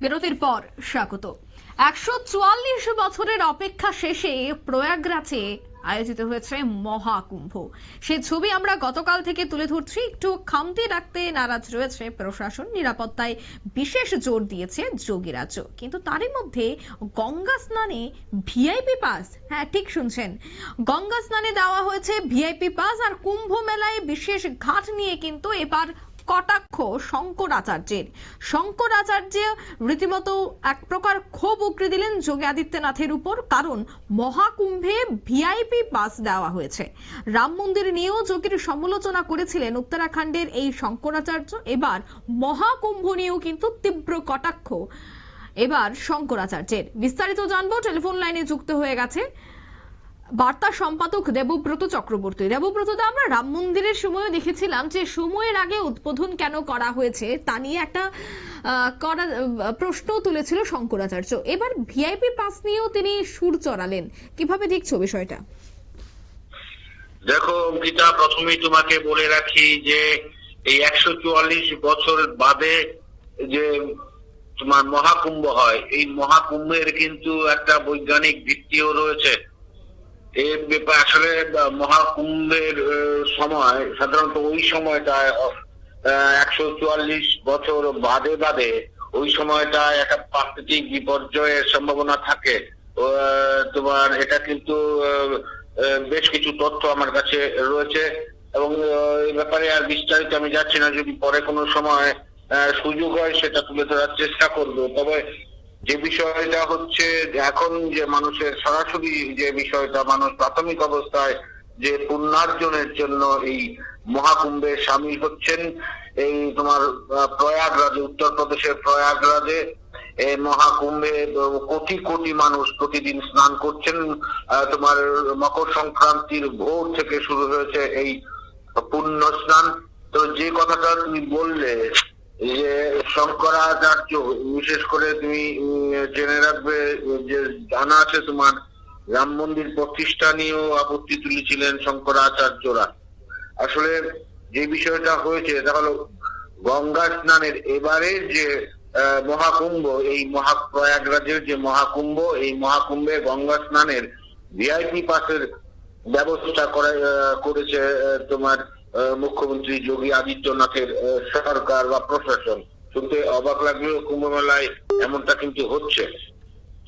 বিরতির পর স্বাগত। 144 বছরের অপেক্ষা শেষে প্রয়াগরাজে আয়োজিত হয়েছে মহাকুম্ভ। সেই ছবি আমরা গতকাল থেকে তুলে ধরছি। একটু খামতি রাখতে নারাজ রয়েছে প্রশাসন, নিরাপত্তায় বিশেষ জোর দিয়েছে যোগীরাজ্য। কিন্তু তারই মধ্যে গঙ্গা স্নানে ভিআইপি পাস, হ্যাঁ ঠিক শুনছেন, গঙ্গা স্নানে দেওয়া হয়েছে ভিআইপি পাস। আর কুম্ভ মেলায় বিশেষ ঘাট নিয়ে কিন্তু এবার কটাক্ষ শঙ্করাচার্যের। শঙ্করাচার্য রীতিমতো এক প্রকার ক্ষোভ উগরে দিলেন যোগী আদিত্যনাথের উপর, কারণ মহাকুম্ভে ভিআইপি পাস দেওয়া হয়েছে। রাম মন্দির নিয়েও যোগীর সমালোচনা করেছিলেন উত্তরাখণ্ডের এই শঙ্করাচার্য। এবার মহাকুম্ভ নিয়েও কিন্তু তীব্র কটাক্ষ এবার শঙ্করাচার্যের। বিস্তারিত জানবো, টেলিফোন লাইনে যুক্ত হয়ে গেছে বার্তা সম্পাদক দেবব্রত চক্রবর্তী। দেবব্রত দা, আমরা রাম মন্দিরের সময় দেখেছিলাম যে সময়ের আগে উদ্বোধন কেন করা হয়েছে তা নিয়ে একটা প্রশ্ন তুলেছিল শঙ্করাচার্য। এবার ভিআইপি পাস নিয়েও তিনি সুর চড়ালেন, কিভাবে দেখছো বিষয়টা? দেখো অঙ্কিতা, প্রথমেই তোমাকে বলে রাখি যে এই 144 বছর বাদে যে তোমার মহাকুম্ভ হয়, এই মহাকুম্ভের কিন্তু একটা বৈজ্ঞানিক ভিত্তিও রয়েছে। এর ব্যাপারে আসলে মহাকুম্ভের সময় সাধারণত ওই সময়টা 144 বছর বাদে বাদে ওই সময়টা একটা প্রাকৃতিক বিপর্যয়ের সম্ভাবনা থাকে। তোমার এটা কিন্তু বেশ কিছু তথ্য আমার কাছে রয়েছে এবং এই ব্যাপারে আর বিস্তারিত আমি যাচ্ছি না। যদি পরে কোনো সময় সুযোগ হয় সেটা তুলে ধরার চেষ্টা করবো। তবে যে বিষয়টা হচ্ছে এখন যে মানুষের সরাসরি যে বিষয়টা, মানুষ প্রাথমিক অবস্থায় যে পুণ্যার্জনের জন্য এই মহাকুম্ভে সামিল হচ্ছেন, এই তোমার প্রয়াগরাজে, উত্তরপ্রদেশের প্রয়াগরাজে এই মহাকুম্ভে কোটি কোটি মানুষ প্রতিদিন স্নান করছেন। তোমার মকর সংক্রান্তির ভোর থেকে শুরু হয়েছে এই পুণ্য স্নান। তো যে কথাটা তুমি বললে যে শঙ্করাচার্য, বিশেষ করে তুমি জেনে রাখবে যে জানা আছে তোমার, রাম মন্দির প্রতিষ্ঠা নিয়েও আপত্তি তুলেছিলেন শঙ্করাচার্যরা। আসলে যে বিষয়টা হয়েছে তা হলো গঙ্গা স্নানের এবারের যে মহাকুম্ভ, এই প্রয়াগরাজের যে মহাকুম্ভ, এই মহাকুম্ভে গঙ্গা স্নানের ভিআইপি পাসের ব্যবস্থা করেছে তোমার মুখ্যমন্ত্রী যোগী আদিত্যনাথের সরকার বা প্রশাসন। শুনতে অবাক লাগলেও কুম্ভ মেলায় এমনটা কিন্তু হচ্ছে।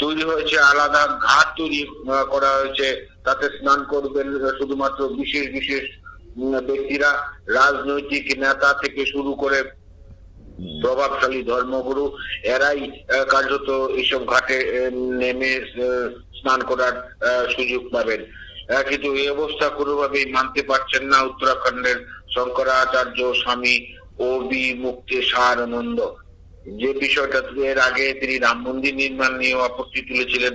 তৈরি হয়েছে আলাদা ঘাট, তৈরি করা হয়েছে, তাতে স্নান করবেন শুধুমাত্র বিশেষ বিশেষ ব্যক্তিরা, রাজনৈতিক নেতা থেকে শুরু করে প্রভাবশালী ধর্মগুরু, এরাই কার্যত এইসব ঘাটে নেমে স্নান করার সুযোগ পাবেন। কিন্তু এই অবস্থা কোনোভাবেই মানতে পারছেন না উত্তরাখণ্ডের শঙ্করাচার্য স্বামী ওবি মুক্তেশারানন্দ। যে বিষয়টা এর আগে তিনি রাম মন্দির নির্মাণ নিয়েও আপত্তি তুলেছিলেন।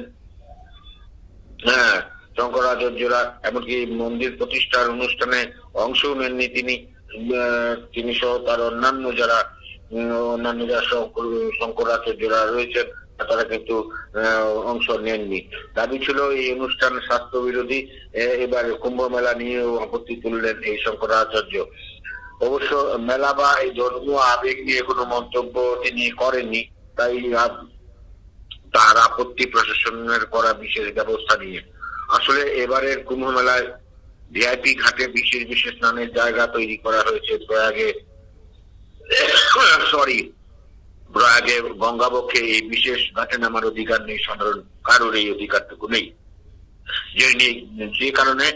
হ্যাঁ, শঙ্করাচার্যরা এমনকি মন্দির প্রতিষ্ঠার অনুষ্ঠানে অংশও নেননি তিনি সহ তার অন্যান্য যারা শঙ্করাচার্যরা রয়েছেন তারা কিন্তু অংশ নেননি। দাবি ছিল এই অনুষ্ঠান স্বাস্থ্য বিরোধী। এবার কুম্ভ মেলা নিয়েও আপত্তি তুললেন এই শঙ্করাচার্য। অবশ্য মেলা বা এই ধর্মীয় আবেগ নিয়ে কোনো মন্তব্য তিনি করেননি, তাই তার আপত্তি প্রশাসনের করা বিশেষ ব্যবস্থা নিয়ে। আসলে এবারের কুম্ভ মেলায় ভিআইপি ঘাটে বিশেষ বিশেষ স্নানের জায়গা তৈরি করা হয়েছে। প্রয়াগে গঙ্গাবক্ষে এই বিশেষ ঘাটে নামার অধিকার নেই, সাধারণ কারোর এই অধিকারটুকু নেই। যে কারণে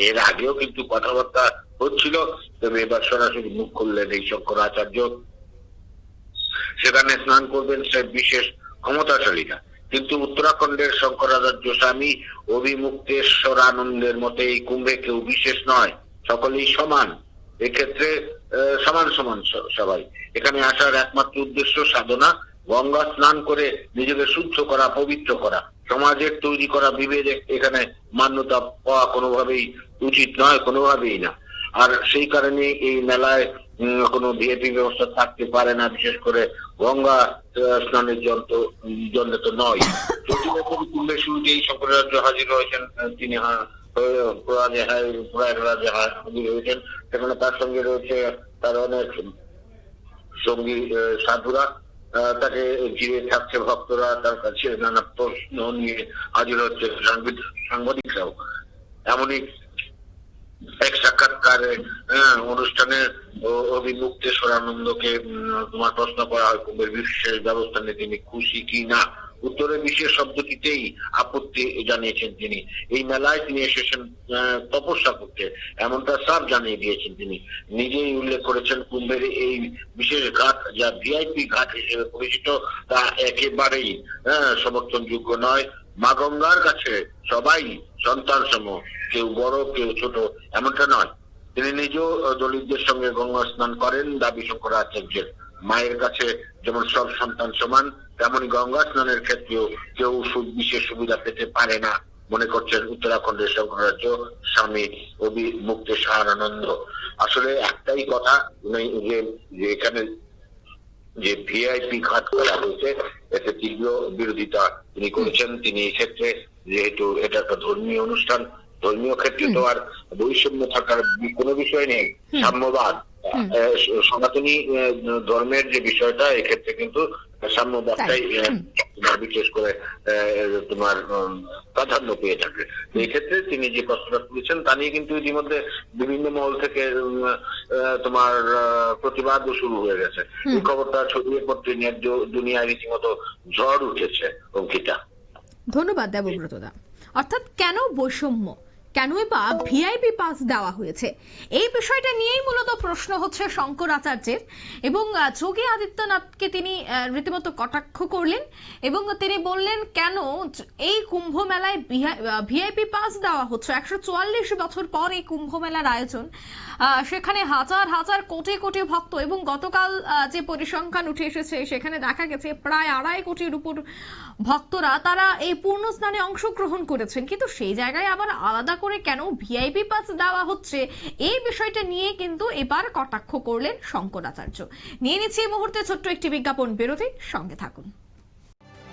এর আগেও কিন্তু কথাবার্তা হচ্ছিল, তবে এবার সরাসরি মুখ খুললেন এই শঙ্করাচার্য। সেখানে স্নান করবেন সে বিশেষ ক্ষমতাশালীরা। কিন্তু উত্তরাখণ্ডের শঙ্করাচার্য স্বামী অভিমুক্তেশ্বরানন্দের মতে এই কুম্ভে কেউ বিশেষ নয়, সকলেই সমান। এক্ষেত্রে সমান সমান সবাই। এখানে আসার একমাত্র উদ্দেশ্য সাধনা, গঙ্গা স্নান করে নিজেকে শুদ্ধ করা, পবিত্র করা। সমাজের তৈরি করা বিভেদ এখানে মান্যতা পাওয়া কোনোভাবেই উচিত নয়, কোনোভাবেই না। আর সেই কারণে এই মেলায় কোনো ভিআইপি ব্যবস্থা থাকতে পারে না, বিশেষ করে গঙ্গা স্নানের জন্য তো নয়। প্রতি বছর কুম্ভের শুরুতেই শঙ্করাচার্য হাজির হয়েছেন। তিনি প্রয়াগরাজে হাজির হয়েছেন। সেখানে তার সঙ্গে রয়েছে তার অনেক সঙ্গী সাধুরা। তাকে ঘিরে থাকছে ভক্তরা, তার কাছে নানা প্রশ্ন নিয়ে হাজির হচ্ছে সাংবাদিকরাও। এমনই এক সাক্ষাৎকারে অনুষ্ঠানের অভিমুক্তেশ্বর আনন্দকে তোমার প্রশ্ন করা হয় কুম্ভের বিশেষ ব্যবস্থা নিয়ে তিনি খুশি কি না। উত্তরে বিশেষ শব্দটিতেই আপত্তি জানিয়েছেন তিনি। এই মেলায় তিনি এসেছেন তপস্যা করতে, এমনটা সাফ জানিয়ে দিয়েছেন তিনি। নিজেই উল্লেখ করেছেন কুম্ভের এই বিশেষ ঘাট যা ভিআইপি ঘাট হিসেবে পরিচিত তা একেবারেই সমর্থনযোগ্য নয়। মা গঙ্গার কাছে সবাই সন্তান সম, কেউ বড় কেউ ছোট এমনটা নয়। তিনি নিজেও দলিতদের সঙ্গে গঙ্গা স্নান করেন দাবি শঙ্করাচার্যের। মায়ের কাছে যেমন সব সন্তান সমান, তেমনি গঙ্গা স্নানের ক্ষেত্রেও কেউ বিশেষ সুবিধা পেতে পারে না মনে করছেন উত্তরাখণ্ডের শঙ্করাচার্য স্বামী অভিমুক্তেশ্বর আনন্দ। আসলে একটাই কথা, যে এখানে যে ভিআইপি ঘাট করা হয়েছে এতে তীব্র বিরোধিতা তিনি করেছেন। তিনি এই ক্ষেত্রে, যেহেতু এটা একটা ধর্মীয় অনুষ্ঠান, ধর্মীয় ক্ষেত্রে তো আর বৈষম্য থাকার কোনো বিষয় নেই, সাম্যবাদ সনাতনী ধর্মের যে বিষয়টা এক্ষেত্রে কিন্তু সাম্যবাদটাই বিশেষ করে তোমার প্রাধান্য পেয়ে থাকে। এই ক্ষেত্রে তিনি যে প্রশ্নটা তুলেছেন তা নিয়ে কিন্তু ইতিমধ্যে বিভিন্ন মহল থেকে তোমার প্রতিবাদও শুরু হয়ে গেছে। এই খবরটা ছড়িয়ে পড়তে ন্যায্য দুনিয়ায় রীতিমতো ঝড় উঠেছে। অঙ্কিতা, ধন্যবাদ দেবব্রত দা। অর্থাৎ কেন বৈষম্য, কেনই বা ভিআইপি পাস দেওয়া হয়েছে, এই বিষয়টা নিয়েই মূলত প্রশ্ন হচ্ছে শঙ্করাচার্যের। এবং যোগী আদিত্যনাথকে তিনি রীতিমতো কটাক্ষ করলেন এবং তিনি বললেন কেন এই কুম্ভ মেলায় ভিআইপি পাস দেওয়া হচ্ছে। 144 বছর পর এই কুম্ভ মেলার আয়োজন, সেখানে হাজার হাজার কোটি কোটি ভক্ত, এবং গতকাল যে পরিসংখ্যান উঠে এসেছে সেখানে দেখা গেছে প্রায় 2.5 কোটির উপর ভক্তরা তারা এই পূর্ণ স্নানে অংশগ্রহণ করেছেন। কিন্তু সেই জায়গায় আবার আলাদা করে কেন ভিআইপি পাস দেওয়া হচ্ছে, এই বিষয়টা নিয়ে কিন্তু এবার কটাক্ষ করলেন শঙ্করাচার্য। নিয়ে নিচ্ছে এই মুহূর্তে ছোট্ট একটি বিজ্ঞাপন বিরতি, সঙ্গে থাকুন।